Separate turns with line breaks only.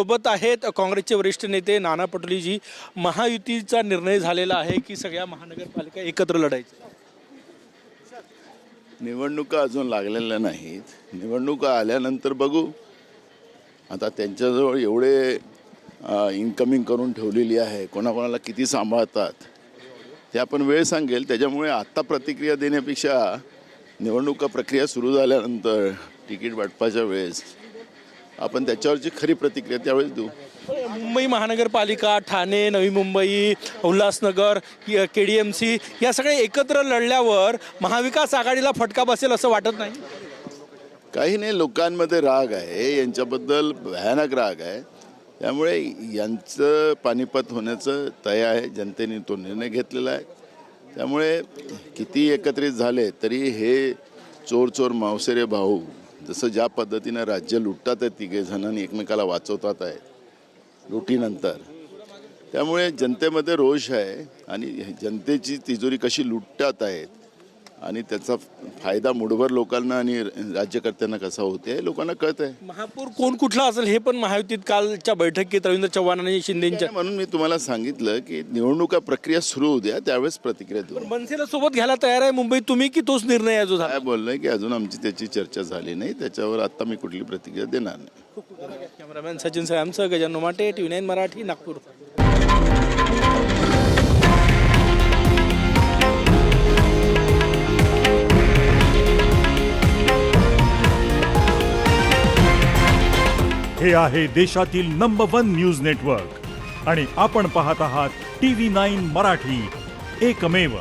सोबत आहेत काँग्रेसचे वरिष्ठ नेते नाना पटोलेजी। महायुतीचा निर्णय झालेला आहे की सगळ्या महानगरपालिका एकत्र लढायचं।
निवडणुका अजून लागलेल्या नाहीत, निवडणुका आल्यानंतर बघू। आता त्यांच्याजवळ एवढे इन्कमिंग करून ठेवलेली आहे, कोणाकोणाला किती सांभाळतात ते आपण वेळ सांगेल। त्याच्यामुळे आत्ता प्रतिक्रिया देण्यापेक्षा निवडणुका प्रक्रिया सुरू झाल्यानंतर तिकीट वाटपाच्या वेळेस आपण त्याच्यावरची खरी प्रतिक्रिया त्यावेळेस देऊ।
मुंबई महानगरपालिका, ठाणे, नवी मुंबई, उल्हासनगर, KDMC या सगळे एकत्र लढल्यावर महाविकास आघाडीला फटका बसेल असं वाटत नाही?
काही नाही, लोकांमध्ये राग आहे, यांच्याबद्दल भयानक राग आहे। त्यामुळे यांचं पानिपत होण्याचं तय आहे, जनतेने तो निर्णय घेतलेला आहे। त्यामुळे किती एकत्रित झाले तरी हे चोर चोर मावसेरे भाऊ जसं ज्या पद्धतीनं राज्य लुटतात आहेत, तिघे जणांनी एकमेकाला वाचवतात आहेत लुटीनंतर, त्यामुळे जनतेमध्ये रोष आहे आणि जनतेची तिजोरी कशी लुटतात आहेत आणि त्याचा फायदा मुठभर लोकांना आणि राज्यकर्त्यांना कसा होते हे लोकांना कळत आहे।
महापौर कोण कुठला असेल हे पण महायुतीत कालच्या बैठकीत रवींद्र चव्हाण आणि शिंदेच्या,
म्हणून मी तुम्हाला सांगितलं की निवडणुका प्रक्रिया सुरू होऊ द्या, त्यावेळेस प्रतिक्रिया देऊ।
मनसेला सोबत घ्यायला तयार आहे मुंबई तुम्ही की तोच निर्णय आहे जो झाला?
काय बोललोय की अजून आमची त्याची चर्चा झाली नाही, त्याच्यावर आता मी कुठली प्रतिक्रिया देणार नाही।
कॅमेरामॅन सचिन सरामसह गजानन माटे, TV9 मराठी, नागपूर।
हे आहे देशातील नंबर 1 न्यूज नेटवर्क आणि आपण पाहत आहात TV9 मराठी, एकमेव।